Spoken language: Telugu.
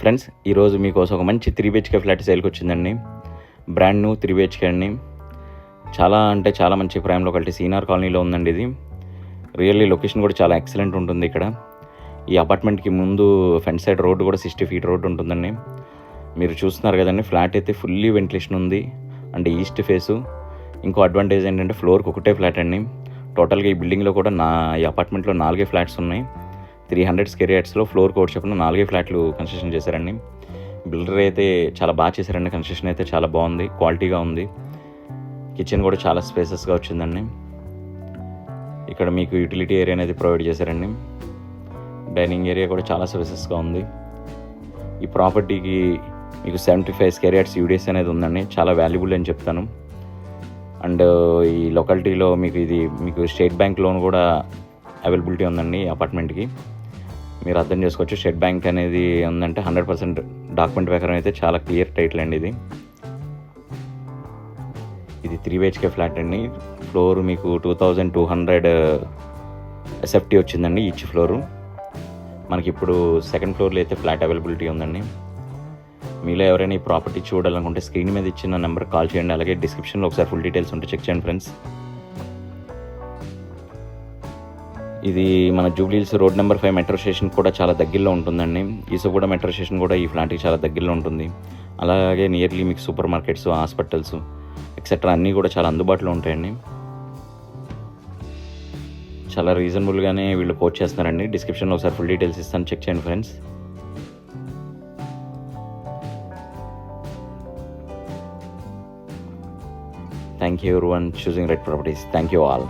ఫ్రెండ్స్, ఈరోజు మీకోసం ఒక మంచి 3 BHK ఫ్లాట్ సేల్కి వచ్చిందండి. బ్రాండ్ న్యూ 3 BHK అండి. చాలా అంటే చాలా మంచి ప్రైమ్ లొకాలిటీ సీనార్ కాలనీలో ఉందండి ఇది. రియల్లీ లొకేషన్ కూడా చాలా ఎక్సలెంట్ ఉంటుంది ఇక్కడ. ఈ అపార్ట్మెంట్కి ముందు ఫ్రంట్ సైడ్ రోడ్డు కూడా 60 ఫీట్ రోడ్డు ఉంటుందండి. మీరు చూస్తున్నారు కదండి, ఫ్లాట్ అయితే ఫుల్లీ వెంటిలేషన్ ఉంది అంటే ఈస్ట్ ఫేసు. ఇంకో అడ్వాంటేజ్ ఏంటంటే ఫ్లోర్కి ఒకటే ఫ్లాట్ అండి. టోటల్గా ఈ బిల్డింగ్లో కూడా ఈ అపార్ట్మెంట్లో 4 ఫ్లాట్స్ ఉన్నాయి. 300 స్క్వేర్ యార్డ్స్లో ఫ్లోర్ కోట్ చెప్పిన 4 ఫ్లాట్లు కన్స్ట్రక్షన్ చేశారండి. బిల్డర్ అయితే చాలా బాగా చేశారండి. కన్స్ట్రక్షన్ అయితే చాలా బాగుంది, క్వాలిటీగా ఉంది. కిచెన్ కూడా చాలా స్పేసెస్గా వచ్చిందండి. ఇక్కడ మీకు యూటిలిటీ ఏరియా అనేది ప్రొవైడ్ చేశారండి. డైనింగ్ ఏరియా కూడా చాలా స్పేసెస్గా ఉంది. ఈ ప్రాపర్టీకి మీకు 75 స్క్వేర్ యార్డ్స్ యూడిఎస్ అనేది ఉందండి. చాలా వాల్యుబుల్ అని చెప్తాను. అండ్ ఈ లొకాలిటీలో మీకు స్టేట్ బ్యాంక్ లోన్ కూడా అవైలబిలిటీ ఉందండి ఈ అపార్ట్మెంట్కి. మీరు అర్థం చేసుకోవచ్చు, స్టేట్ బ్యాంక్ అనేది ఉందంటే 100% డాక్యుమెంట్ ప్రకారం అయితే చాలా క్లియర్ టైటిల్ అండి ఇది. 3 BHK ఫ్లాట్ అండి. ఫ్లోర్ మీకు 2200 SFT వచ్చిందండి ఈచ్ ఫ్లోరు. మనకి ఇప్పుడు సెకండ్ ఫ్లోర్లో అయితే ఫ్లాట్ అవైలబిలిటీ ఉందండి. మీలో ఎవరైనా ఈ ప్రాపర్టీ చూడాలనుకుంటే స్క్రీన్ మీద ఇచ్చిన నెంబర్ కాల్ చేయండి. అలాగే డిస్క్రిప్షన్లో ఒకసారి ఫుల్ డీటెయిల్స్ ఉంటే చెక్ చేయండి ఫ్రెండ్స్. ఇది మన Jubilee Hills road number 5 metro station కూడా చాలా దగ్గరలో ఉంటుందండి. ఈసోగూడ మెట్రో స్టేషన్ కూడా ఈ ఫ్లాట్కి చాలా దగ్గరలో ఉంటుంది. అలాగే నియర్లీ మీకు సూపర్ మార్కెట్స్, హాస్పిటల్స్ ఎక్సెట్రా అన్నీ కూడా చాలా అందుబాటులో ఉంటాయండి. చాలా రీజనబుల్గానే వీళ్ళు కోట్ చేస్తున్నారండి. డిస్క్రిప్షన్లో ఒకసారి ఫుల్ డీటెయిల్స్ ఇస్తాను, చెక్ చేయండి friends. Thank you everyone choosing Red Properties. Thank you all.